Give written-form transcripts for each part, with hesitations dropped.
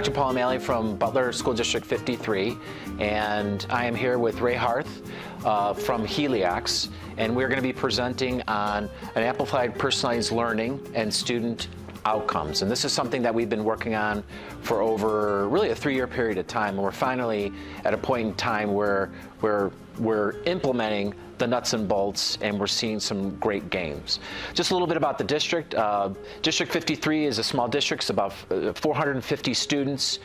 Dr. Paul O'Malley from Butler School District 53, and I am here with Ray Harth from Heliox, and we're going to be presenting on an amplified personalized learning and student outcomes. And this is something that we've been working on for over really a 3-year period of time, and we're finally at a point in time where we're implementing the nuts and bolts, and we're seeing some great gains. Just a little bit about the district. District 53 is a small district. It's about 450 students.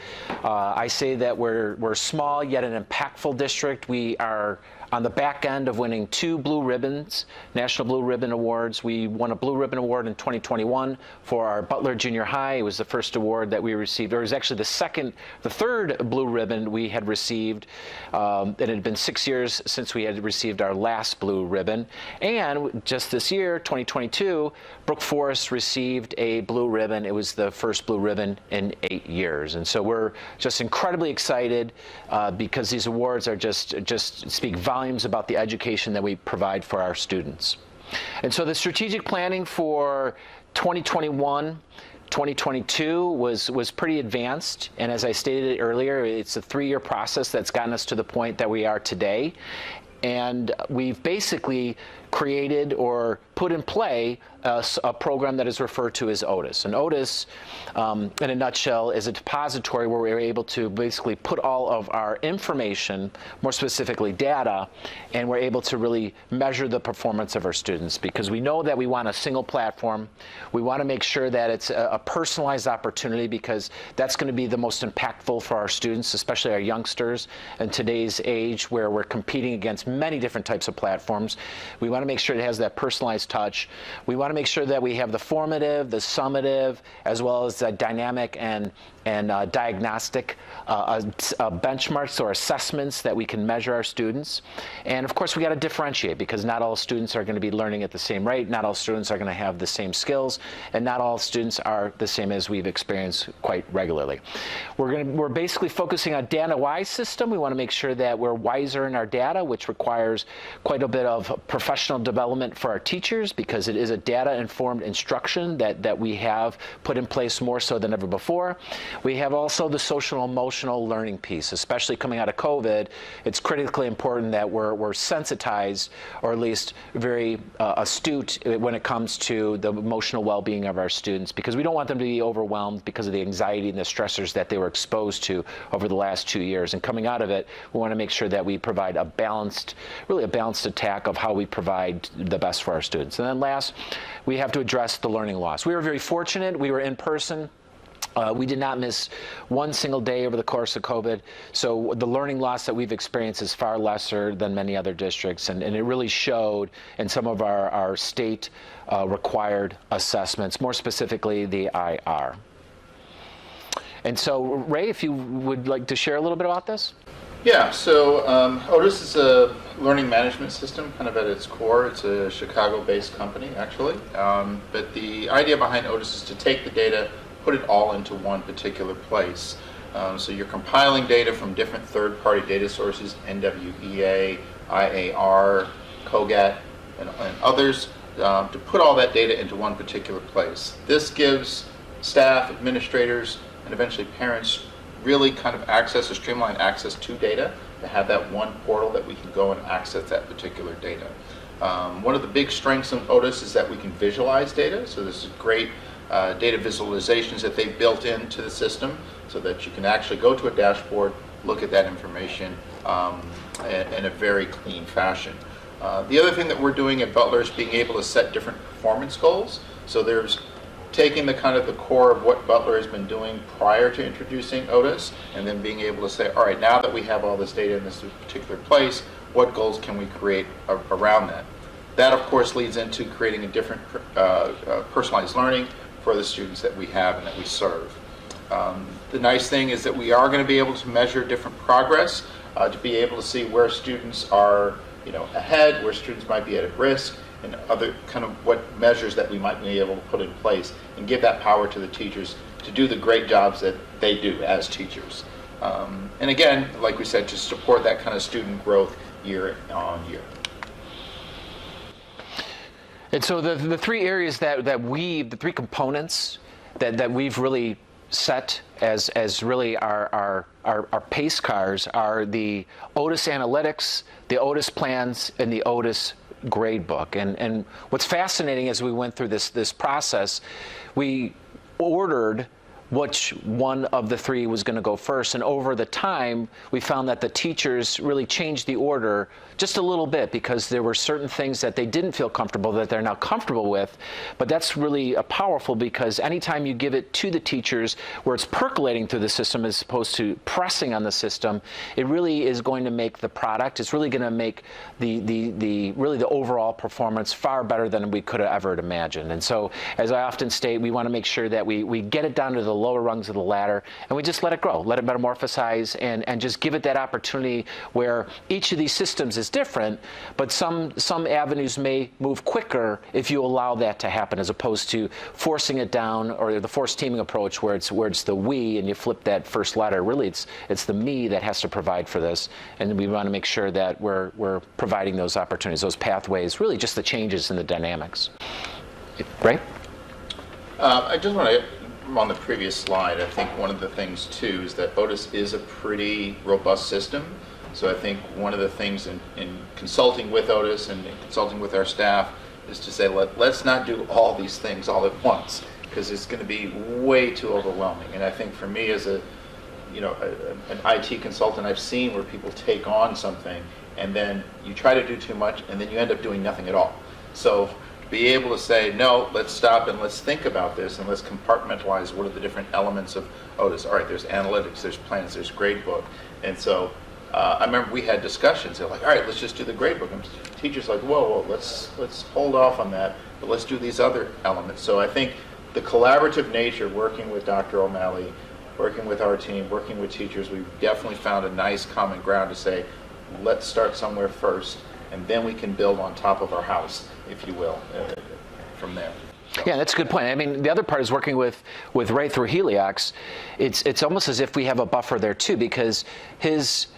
I say that we're small yet an impactful district. We are on the back end of winning 2 Blue Ribbons, National Blue Ribbon Awards. We won a Blue Ribbon Award in 2021 for our Butler Junior High. It was the first award that we received, or it was actually the third Blue Ribbon we had received. It had been 6 years since we had received our last Blue Ribbon. And just this year, 2022, Brook Forest received a Blue Ribbon. It was the first Blue Ribbon in 8 years. And so we're just incredibly excited because these awards are just speak volumes about the education that we provide for our students. And so the strategic planning for 2021 2022 was pretty advanced, and as I stated earlier, it's a 3-year process that's gotten us to the point that we are today. And we've basically created or put in play a program that is referred to as Otis. And Otis, in a nutshell, is a depository where we're able to basically put all of our information, more specifically data, and we're able to really measure the performance of our students, because we know that we want a single platform. We want to make sure that it's a personalized opportunity, because that's going to be the most impactful for our students, especially our youngsters in today's age where we're competing against many different types of platforms. We want to make sure it has that personalized touch. We want to make sure that we have the formative, the summative, as well as the dynamic and diagnostic benchmarks or assessments that we can measure our students. And of course, we got to differentiate, because not all students are going to be learning at the same rate, not all students are going to have the same skills, and not all students are the same as we've experienced quite regularly. We're basically focusing on data-wise system. We want to make sure that we're wiser in our data, which requires quite a bit of professional development for our teachers, because it is a data-informed instruction that we have put in place more so than ever before. We have also the social emotional learning piece, especially coming out of COVID. It's critically important that we're sensitized, or at least very astute when it comes to the emotional well-being of our students, because we don't want them to be overwhelmed because of the anxiety and the stressors that they were exposed to over the last 2 years. And coming out of it, we want to make sure that we provide a balanced attack of how we provide the best for our students. And then last, we have to address the learning loss. We were very fortunate. We were in person. We did not miss one single day over the course of COVID, so the learning loss that we've experienced is far lesser than many other districts, and it really showed in some of our state required assessments, more specifically the IR. And so, Ray, if you would like to share a little bit about this? Yeah, so Otis is a learning management system, kind of at its core. It's a Chicago-based company, actually. But the idea behind Otis is to take the data, put it all into one particular place. So you're compiling data from different third-party data sources, NWEA, IAR, COGAT, and others, to put all that data into one particular place. This gives staff, administrators, and eventually parents really kind of access, or streamline access to data, to have that one portal that we can go and access that particular data. One of the big strengths of Otis is that we can visualize data, so this is great data visualizations that they've built into the system, so that you can actually go to a dashboard, look at that information in a very clean fashion. The other thing that we're doing at Butler is being able to set different performance goals. So there's taking the kind of the core of what Butler has been doing prior to introducing Otis, and then being able to say, all right, now that we have all this data in this particular place, what goals can we create around that? That, of course, leads into creating a different personalized learning for the students that we have and that we serve. The nice thing is that we are going to be able to measure different progress, to be able to see where students are ahead, where students might be at risk, and other kind of what measures that we might be able to put in place, and give that power to the teachers to do the great jobs that they do as teachers. And again, like we said, to support that kind of student growth year on year. And so the 3 areas the 3 components that we've really set as really our pace cars are the Otis analytics, the Otis plans, and the Otis grade book. And what's fascinating as we went through this process, we ordered which one of the three was going to go first. And over the time, we found that the teachers really changed the order just a little bit because there were certain things that they didn't feel comfortable that they're now comfortable with. But that's really powerful because anytime you give it to the teachers where it's percolating through the system as opposed to pressing on the system, it really is going to make the product, it's really going to make the overall performance far better than we could have ever imagined. And so, as I often state, we want to make sure that we get it down to the lower rungs of the ladder and we just let it grow, let it metamorphosize, and just give it that opportunity where each of these systems is different, but some avenues may move quicker if you allow that to happen, as opposed to forcing it down, or the forced teaming approach where it's the we and you flip that first letter. Really, it's the me that has to provide for this, and we want to make sure that we're providing those opportunities, those pathways, really just the changes in the dynamics. Right? I just want to, on the previous slide, I think one of the things too is that Otis is a pretty robust system. So I think one of the things in consulting with Otis and in consulting with our staff is to say, let's not do all these things all at once, because it's going to be way too overwhelming. And I think for me as an IT consultant, I've seen where people take on something and then you try to do too much and then you end up doing nothing at all. So be able to say, no, let's stop and let's think about this and let's compartmentalize what are the different elements of Otis. All right, there's analytics, there's plans, there's gradebook. And so I remember we had discussions. They're like, all right, let's just do the gradebook. And teachers like, whoa, let's hold off on that, but let's do these other elements. So I think the collaborative nature, working with Dr. O'Malley, working with our team, working with teachers, we've definitely found a nice common ground to say, let's start somewhere first, and then we can build on top of our house, if you will, from there. So. Yeah, that's a good point. I mean, the other part is working with Ray through Heliox. It's almost as if we have a buffer there too, because his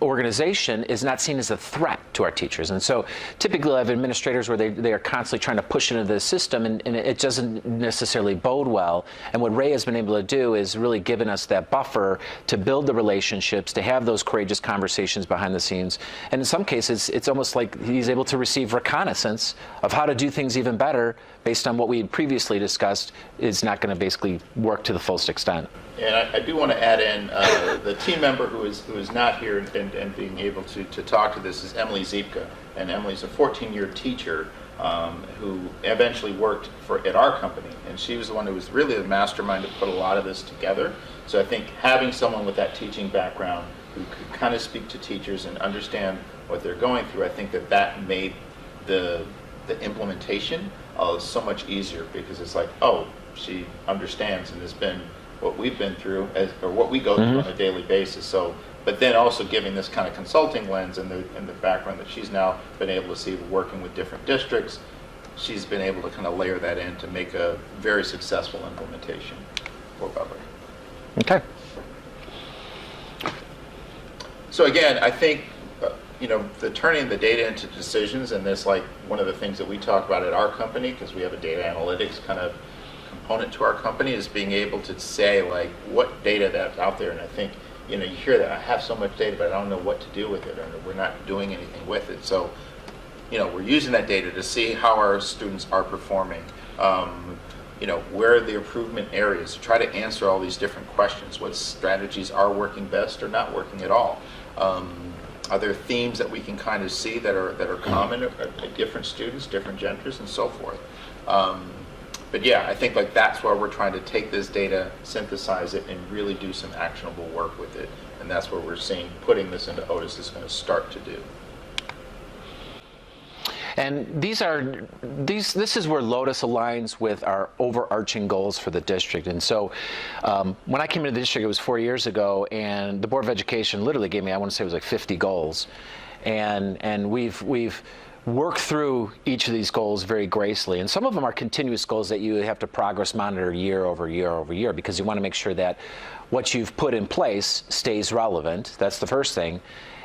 organization is not seen as a threat to our teachers. And so typically I have administrators where they are constantly trying to push into the system, and it doesn't necessarily bode well. And what Ray has been able to do is really given us that buffer to build the relationships, to have those courageous conversations behind the scenes. And in some cases, it's almost like he's able to receive reconnaissance of how to do things even better based on what we had previously discussed is not going to basically work to the fullest extent. And I do want to add in the team member who is not here and being able to talk to this is Emily Ziepke. And Emily's a 14-year teacher who eventually worked at our company. And she was the one who was really the mastermind to put a lot of this together. So I think having someone with that teaching background who could kind of speak to teachers and understand what they're going through, I think that made the implementation so much easier, because it's like, oh, she understands and has been what we've been through or what we go through on a daily basis. So, but then also giving this kind of consulting lens and the background that she's now been able to see working with different districts, she's been able to kind of layer that in to make a very successful implementation for Butler. Okay. So again, I think the turning the data into decisions, and this like one of the things that we talk about at our company, because we have a data analytics kind of component to our company, is being able to say like what data that's out there. And I think you hear that I have so much data but I don't know what to do with it, or we're not doing anything with it. So we're using that data to see how our students are performing, where are the improvement areas, to try to answer all these different questions. What strategies are working best or not working at all? Are there themes that we can kind of see that are common at different students, different genders, and so forth? But yeah, I think like that's why we're trying to take this data, synthesize it, and really do some actionable work with it. And that's where we're seeing putting this into Otis is going to start to do. And this is where Lotus aligns with our overarching goals for the district. And so when I came into the district, it was 4 years ago, and the Board of Education literally gave me, I want to say it was like 50 goals. And we've work through each of these goals very gracefully. And some of them are continuous goals that you have to progress monitor year over year over year, because you want to make sure that what you've put in place stays relevant. That's the first thing.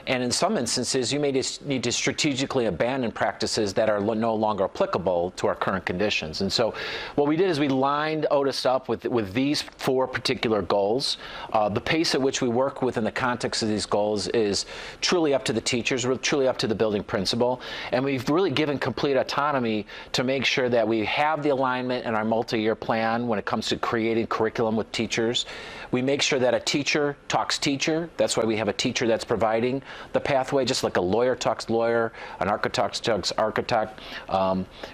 And in some instances, you may just need to strategically abandon practices that are no longer applicable to our current conditions. And so what we did is we lined Otis up with these 4 particular goals. The pace at which we work within the context of these goals is truly up to the teachers, truly up to the building principal. And we've really given complete autonomy to make sure that we have the alignment in our multi-year plan when it comes to creating curriculum with teachers. We make sure that a teacher talks teacher. That's why we have a teacher that's providing the pathway, just like a lawyer talks lawyer, an architect talks architect.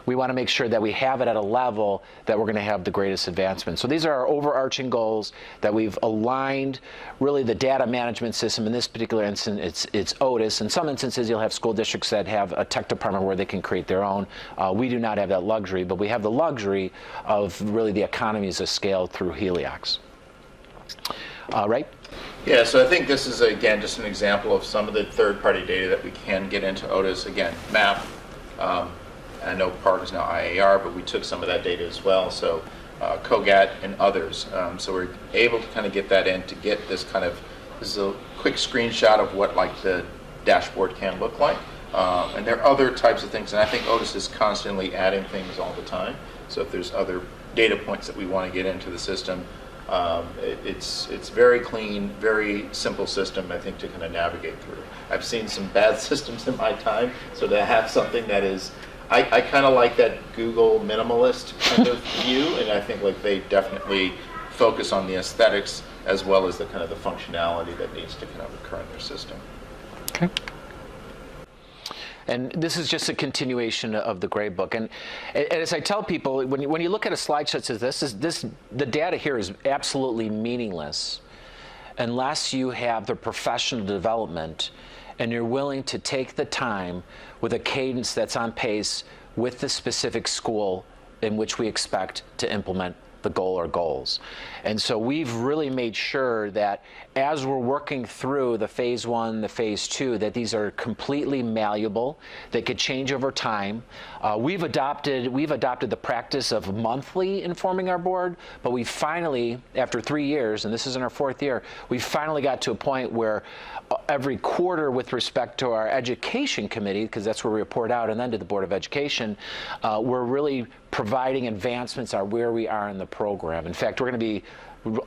We want to make sure that we have it at a level that we're going to have the greatest advancement. So these are our overarching goals that we've aligned. Really, the data management system in this particular instance, it's Otis. In some instances, you'll have school districts that have a tech department where they can create their own. We do not have that luxury, but we have the luxury of really the economies of scale through Heliox. Right? Yeah, so I think this is, again, just an example of some of the third-party data that we can get into Otis. Again, MAP, I know part is now IAR, but we took some of that data as well, so COGAT and others. So we're able to kind of get that in to get this kind of, this is a quick screenshot of what like the dashboard can look like. And there are other types of things, and I think Otis is constantly adding things all the time. So if there's other data points that we want to get into the system, it's very clean, very simple system, I think, to kind of navigate through. I've seen some bad systems in my time, so to have something that is, I kind of like that Google minimalist kind of view, and I think like they definitely focus on the aesthetics as well as the kind of the functionality that needs to kind of occur in their system. Okay. And this is just a continuation of the grade book. And as I tell people, when you look at a slide such as this, the data here is absolutely meaningless unless you have the professional development and you're willing to take the time with a cadence that's on pace with the specific school in which we expect to implement the goal or goals. And so we've really made sure that as we're working through the phase 1, the phase 2, that these are completely malleable. They could change over time. We've adopted the practice of monthly informing our board, but we finally, after 3 years, and this is in our 4th year, we finally got to a point where every quarter with respect to our education committee, because that's where we report out, and then to the Board of Education, we're really providing advancements on where we are in the program. In fact, we're going to be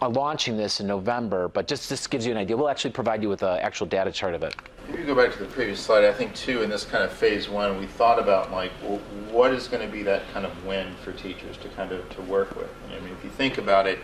launching this in November, but just this gives you an idea. We'll actually provide you with an actual data chart of it. If you go back to the previous slide, I think too, in this kind of phase 1, we thought about like, well, what is going to be that kind of win for teachers to kind of to work with? I mean, if you think about it,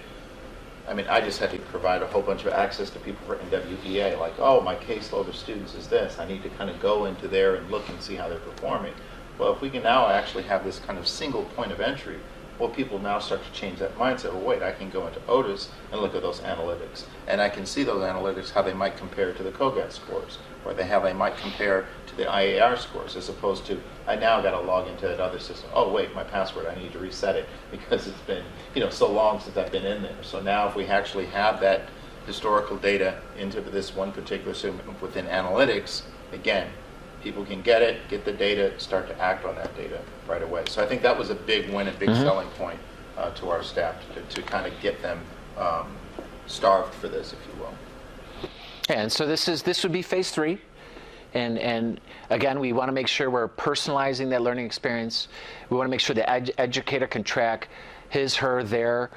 I mean, I just had to provide a whole bunch of access to people for NWEA, like, oh, my caseload of students is this. I need to kind of go into there and look and see how they're performing. Well, if we can now actually have this kind of single point of entry, well, people now start to change that mindset. Well, wait, I can go into Otis and look at those analytics. And I can see those analytics, how they might compare to the COGAT scores, or they might compare to the IAR scores, as opposed to, I now got to log into another system. Oh, wait, my password, I need to reset it because it's been, so long since I've been in there. So now if we actually have that historical data into this one particular segment within analytics, again, people can get it, get the data, start to act on that data right away. So I think that was a big win and big selling point to our staff to kind of get them starved for this, if you will. And so this would be phase 3. And again, we want to make sure we're personalizing that learning experience. We want to make sure the educator can track his, her, their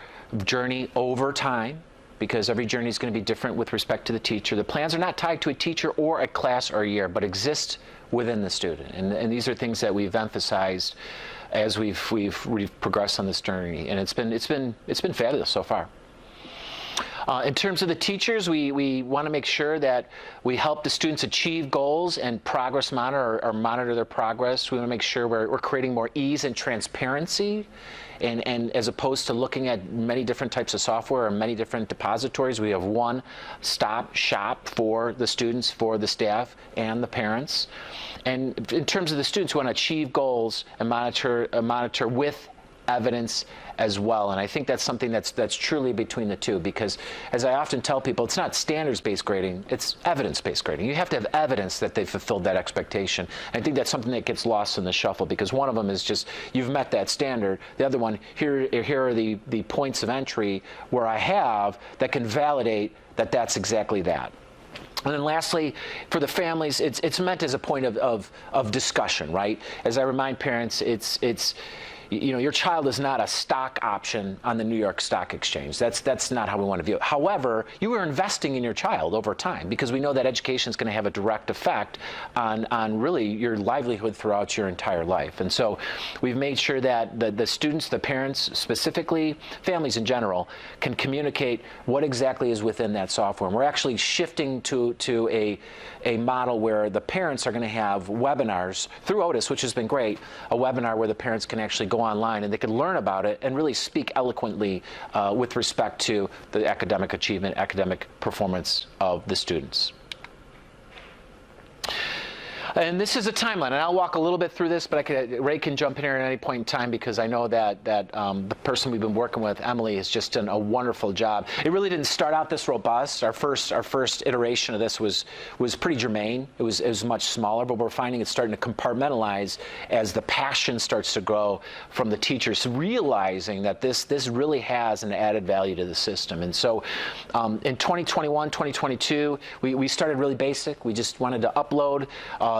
journey over time, because every journey is going to be different with respect to the teacher. The plans are not tied to a teacher or a class or a year, but exist within the student. And these are things that we've emphasized as we've progressed on this journey, and it's been fabulous so far. In terms of the teachers, we want to make sure that we help the students achieve goals and progress monitor or monitor their progress. We want to make sure we're creating more ease and transparency, and as opposed to looking at many different types of software or many different depositories, we have one stop shop for the students, for the staff, and the parents. And in terms of the students, we want to achieve goals and monitor with evidence as well. And I think that's something that's truly between the two, because as I often tell people, it's not standards-based grading, it's evidence-based grading. You have to have evidence that they fulfilled that expectation. And I think that's something that gets lost in the shuffle, because one of them is just, you've met that standard. The other one, here are the points of entry where I have that can validate that that's exactly that. And then lastly, for the families, it's meant as a point of discussion, right? As I remind parents, you know, your child is not a stock option on the New York Stock Exchange. That's not how we want to view it. However, you are investing in your child over time, because we know that education is going to have a direct effect on really your livelihood throughout your entire life. And so we've made sure that the students, the parents specifically, families in general, can communicate what exactly is within that software. And we're actually shifting to a model where the parents are going to have webinars through Otis, which has been great, a webinar where the parents can actually go online and they can learn about it and really speak eloquently with respect to the academic achievement, academic performance of the students. And this is a timeline, and I'll walk a little bit through this, but Ray can jump in here at any point in time, because I know that the person we've been working with, Emily, has just done a wonderful job. It really didn't start out this robust. Our first iteration of this was pretty germane. It was much smaller, but we're finding it's starting to compartmentalize as the passion starts to grow from the teachers, realizing that this really has an added value to the system. And so in 2021, 2022, we started really basic. We just wanted to upload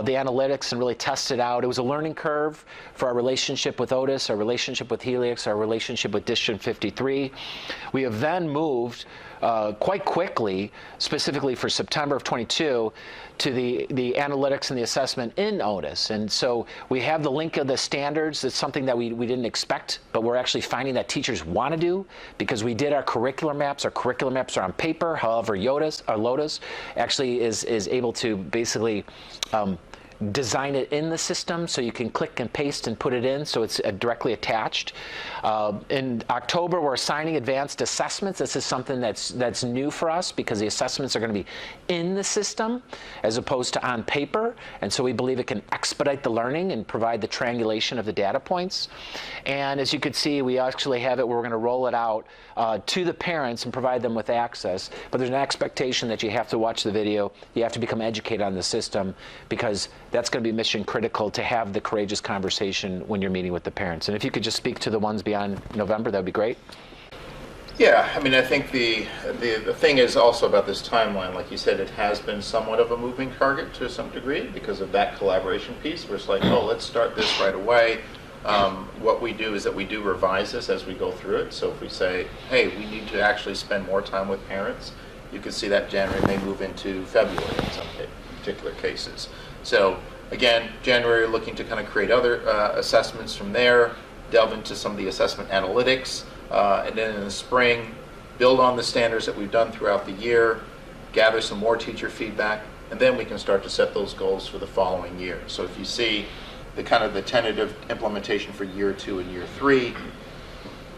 the analytics and really test it out. It was a learning curve for our relationship with Otis, our relationship with Heliox, our relationship with District 53. We have then moved quite quickly, specifically for September of 22, to the analytics and the assessment in Otis. And so we have the link of the standards. It's something that we didn't expect, but we're actually finding that teachers want to do, because we did our curriculum maps. Our curriculum maps are on paper. However, Lotus actually is able to basically design it in the system, so you can click and paste and put it in, so it's directly attached. In October, we're assigning advanced assessments. This is something that's new for us, because the assessments are going to be in the system as opposed to on paper, and so we believe it can expedite the learning and provide the triangulation of the data points. And as you can see, we actually have it where we're going to roll it out to the parents and provide them with access, but there's an expectation that you have to watch the video, you have to become educated on the system, because that's going to be mission critical to have the courageous conversation when you're meeting with the parents. And if you could just speak to the ones beyond November, that would be great. Yeah, I mean, I think the thing is also about this timeline, like you said, it has been somewhat of a moving target to some degree because of that collaboration piece, where it's like, oh, let's start this right away. What we do is that we do revise this as we go through it. So if we say, hey, we need to actually spend more time with parents, you can see that January may move into February in some particular cases. So again, January, looking to kind of create other assessments from there, delve into some of the assessment analytics, and then in the spring, build on the standards that we've done throughout the year, gather some more teacher feedback, and then we can start to set those goals for the following year. So if you see the kind of the tentative implementation for year 2 and year 3,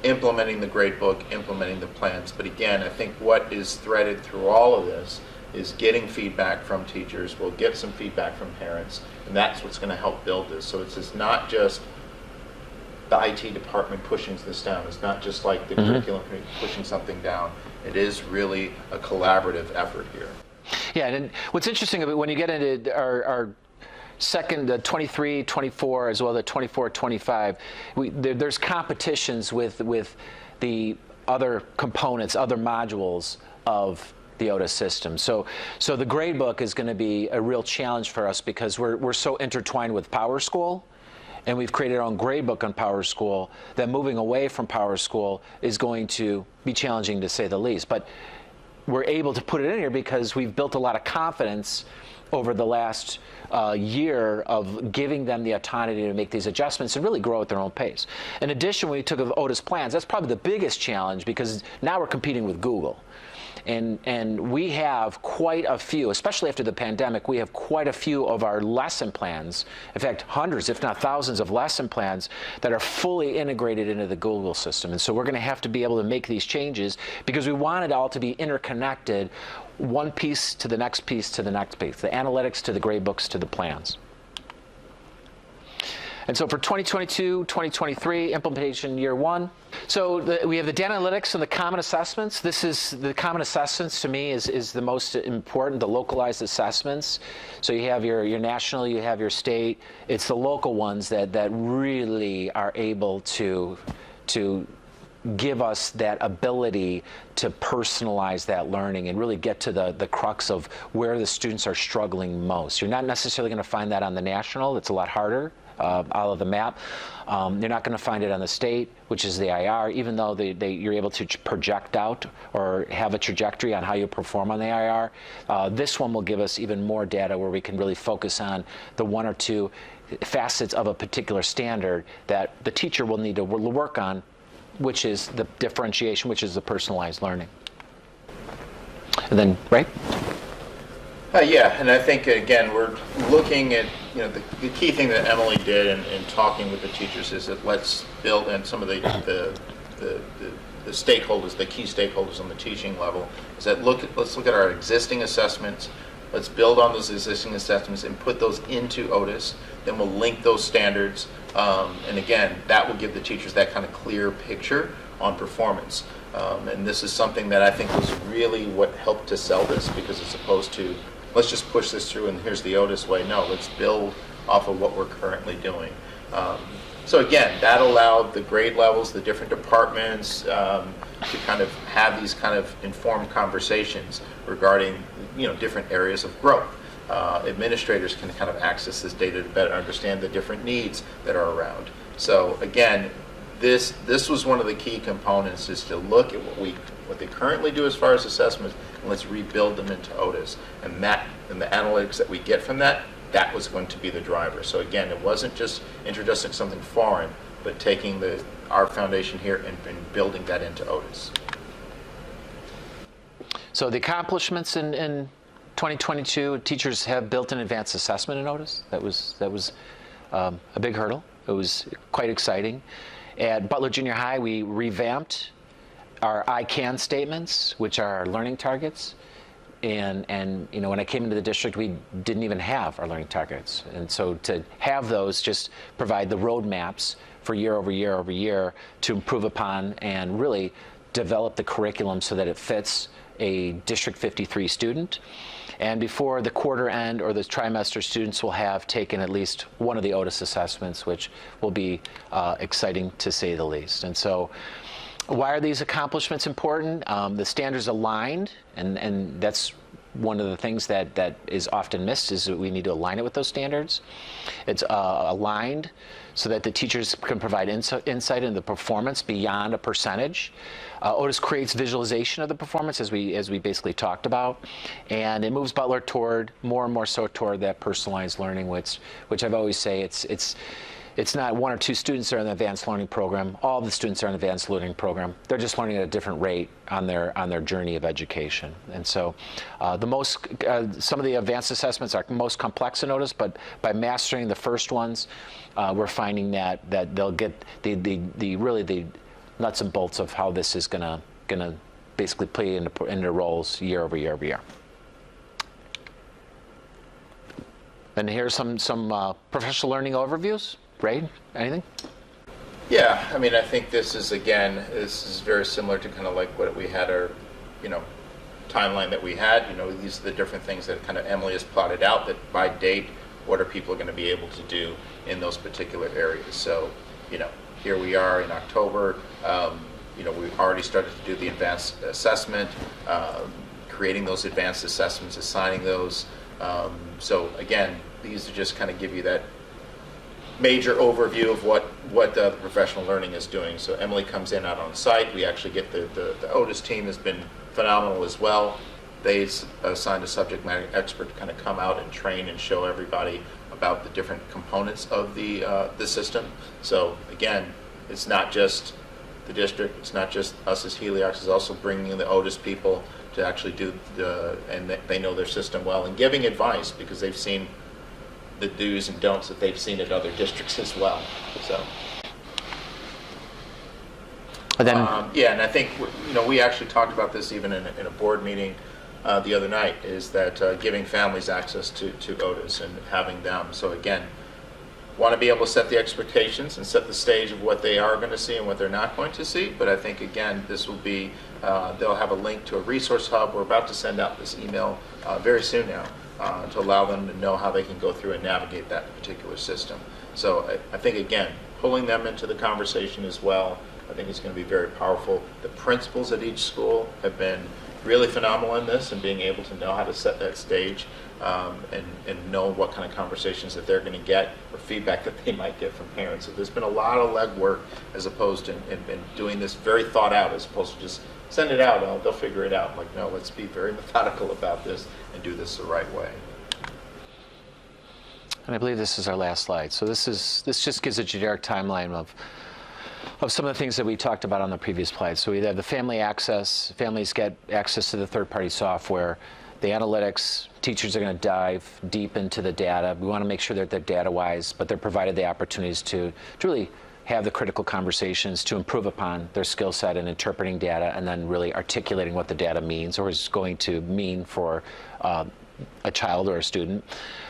implementing the grade book, implementing the plans. But again, I think what is threaded through all of this is getting feedback from teachers. We'll get some feedback from parents, and that's what's going to help build this. So it's not just the IT department pushing this down. It's not just like the curriculum pushing something down. It is really a collaborative effort here. Yeah, and what's interesting about when you get into our second, the 23, 24, as well as the 24, 25, there's competitions with the other components, other modules of the Otis system. So the grade book is going to be a real challenge for us, because we're so intertwined with PowerSchool, and we've created our own grade book on PowerSchool, that moving away from PowerSchool is going to be challenging, to say the least. But we're able to put it in here because we've built a lot of confidence over the last year of giving them the autonomy to make these adjustments and really grow at their own pace. In addition, when we took Otis plans, that's probably the biggest challenge, because now we're competing with Google. And we have quite a few, especially after the pandemic, we have quite a few of our lesson plans, in fact, hundreds, if not thousands of lesson plans that are fully integrated into the Google system. And so we're going to have to be able to make these changes, because we want it all to be interconnected, one piece to the next piece to the next piece, the analytics to the grade books to the plans. And so for 2022, 2023, implementation year 1. So we have the data analytics and the common assessments. This is the common assessments, to me, is the most important, the localized assessments. So you have your national, you have your state. It's the local ones that really are able to give us that ability to personalize that learning and really get to the crux of where the students are struggling most. You're not necessarily going to find that on the national. It's a lot harder out of the map. You're not going to find it on the state, which is the IR, even though you're able to project out or have a trajectory on how you perform on the IR. This one will give us even more data where we can really focus on the one or two facets of a particular standard that the teacher will need to work on, which is the differentiation, which is the personalized learning. And then, right? Yeah, and I think, again, we're looking at, the key thing that Emily did in talking with the teachers is that let's build in some of the stakeholders, the key stakeholders on the teaching level, is that let's look at our existing assessments, let's build on those existing assessments and put those into Otis, then we'll link those standards, and again, that will give the teachers that kind of clear picture on performance. And this is something that I think was really what helped to sell this, because as opposed to, let's just push this through and here's the Otis way. No, let's build off of what we're currently doing. So again, that allowed the grade levels, the different departments, to kind of have these kind of informed conversations regarding, different areas of growth. Administrators can kind of access this data to better understand the different needs that are around. So again, this was one of the key components, is to look at what they currently do as far as assessments, and let's rebuild them into Otis. And the analytics that we get from that was going to be the driver. So again, it wasn't just introducing something foreign, but taking our foundation here and building that into Otis. So the accomplishments in 2022, teachers have built an advanced assessment in Otis. That was a big hurdle. It was quite exciting. At Butler Junior High, we revamped our I CAN statements, which are our learning targets. And when I came into the district, we didn't even have our learning targets. And so to have those just provide the roadmaps for year over year over year to improve upon and really develop the curriculum so that it fits a District 53 student. And before the quarter end or the trimester, students will have taken at least one of the Otis assessments, which will be exciting to say the least. And so why are these accomplishments important? The standards aligned, and that's one of the things that is often missed, is that we need to align it with those standards. It's aligned so that the teachers can provide insight into the performance beyond a percentage. Otis creates visualization of the performance, as we basically talked about, and it moves Butler toward more and more so toward that personalized learning, which I've always say it's not one or two students that are in the advanced learning program. All the students are in the advanced learning program. They're just learning at a different rate on their journey of education. And so some of the advanced assessments are most complex to notice, but by mastering the first ones, we're finding that they'll get the nuts and bolts of how this is gonna basically play into roles year over year over year. And here's some professional learning overviews. Ray, anything? Yeah, I mean, I think this is very similar to kind of like what we had our, timeline that we had. These are the different things that kind of Emily has plotted out, that by date, what are people going to be able to do in those particular areas. So, here we are in October. We've already started to do the advanced assessment, creating those advanced assessments, assigning those. So again, these are just kind of give you that major overview of what the professional learning is doing. So Emily comes in out on site. We actually get the Otis team has been phenomenal as well. They assigned a subject matter expert to kind of come out and train and show everybody about the different components of the system. So again, it's not just the district, it's not just us as Heliox, it's also bringing in the Otis people to actually do and they know their system well, and giving advice because they've seen the do's and don'ts that they've seen at other districts as well. So, and then, and I think we actually talked about this even in a board meeting the other night. Is that giving families access to Otis and having them. So again, want to be able to set the expectations and set the stage of what they are going to see and what they're not going to see. But I think again, this will be they'll have a link to a resource hub. We're about to send out this email very soon now. To allow them to know how they can go through and navigate that particular system. So I think, again, pulling them into the conversation as well, I think it's going to be very powerful. The principals at each school have been really phenomenal in this and being able to know how to set that stage and know what kind of conversations that they're going to get or feedback that they might get from parents. So there's been a lot of legwork as opposed to in doing this very thought out as opposed to just send it out, they'll figure it out. Like, no, let's be very methodical about this and do this the right way. And I believe this is our last slide. So this just gives a generic timeline of some of the things that we talked about on the previous slide. So we have the family access. Families get access to the third-party software. The analytics, teachers are going to dive deep into the data. We want to make sure that they're data-wise, but they're provided the opportunities to really have the critical conversations to improve upon their skill set in interpreting data and then really articulating what the data means or is going to mean for a child or a student.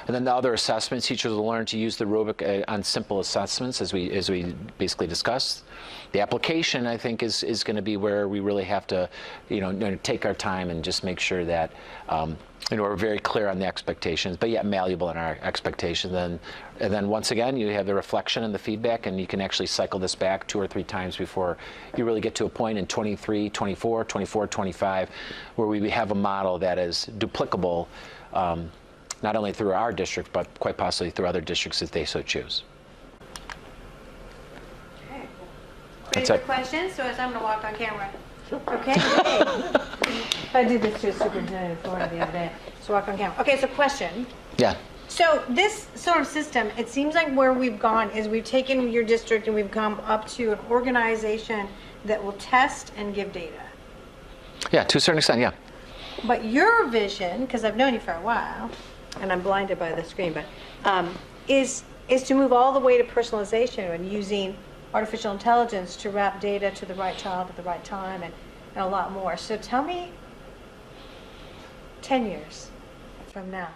And then the other assessments, teachers will learn to use the rubric on simple assessments as we basically discussed. The application, I think, is going to be where we really have to, take our time and just make sure that we're very clear on the expectations, but yet malleable in our expectations. And then once again, you have the reflection and the feedback, and you can actually cycle this back 2 or 3 times before you really get to a point in 23, 24, 24, 25, where we have a model that is duplicable, not only through our district, but quite possibly through other districts if they so choose. Ready for questions? So I'm going to walk on camera. Okay. I did this to a superintendent in Florida the other day. So walk on camera. Okay, so question. Yeah. So this sort of system, it seems like where we've gone is we've taken your district and we've come up to an organization that will test and give data. Yeah, to a certain extent, yeah. But your vision, because I've known you for a while, and I'm blinded by the screen, but is to move all the way to personalization and using artificial intelligence to wrap data to the right child at the right time and a lot more. So tell me 10 years from now.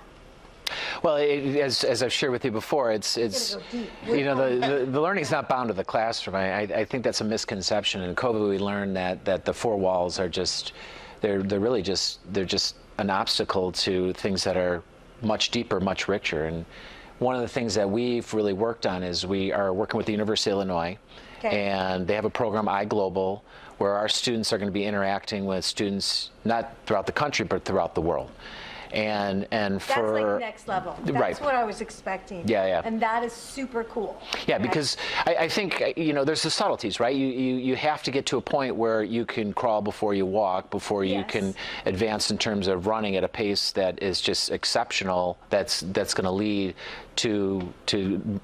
Well, as I've shared with you before, it's go deep. the learning's not bound to the classroom. I think that's a misconception. In COVID, we learned that the 4 walls are just they're just an obstacle to things that are much deeper, much richer. And one of the things that we've really worked on is we are working with the University of Illinois, and they have a program, iGlobal, where our students are going to be interacting with students not throughout the country, but throughout the world. And that's like next level. That's right. What I was expecting. Yeah. And that is super cool. Yeah, okay? Because I think there's the subtleties, right? You have to get to a point where you can crawl before you walk, before you can advance in terms of running at a pace that is just exceptional. That's going to lead to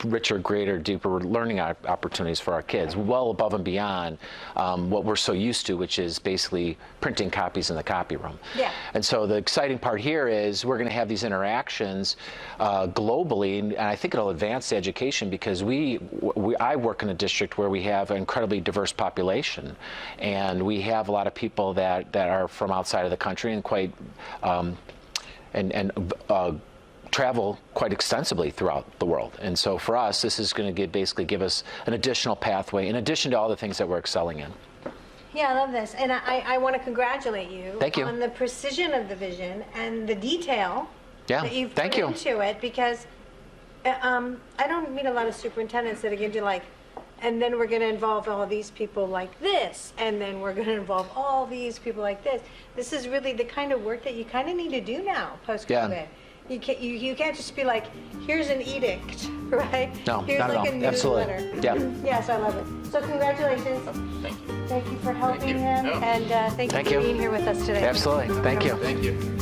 richer, greater, deeper learning opportunities for our kids, well above and beyond what we're so used to, which is basically printing copies in the copy room. Yeah. And so the exciting part here is we're going to have these interactions globally, and I think it'll advance the education because I work in a district where we have an incredibly diverse population, and we have a lot of people that are from outside of the country and quite travel quite extensively throughout the world. And so for us, this is going to basically give us an additional pathway in addition to all the things that we're excelling in. Yeah, I love this. And I want to congratulate you, Thank you on the precision of the vision and the detail that you've put into it, because I don't meet a lot of superintendents that are going to do like, and then we're going to involve all these people like this, and then we're going to involve all these people like this. This is really the kind of work that you kind of need to do now, post-COVID. Yeah. You can't just be like, here's an edict, right? No, here's not like at all. a newsletter. Absolutely. Yeah. Yes, I love it. So congratulations. Thank you. Thank you for helping you. him, No. and thank you for being here with us today. Absolutely. Thank you. Thank you.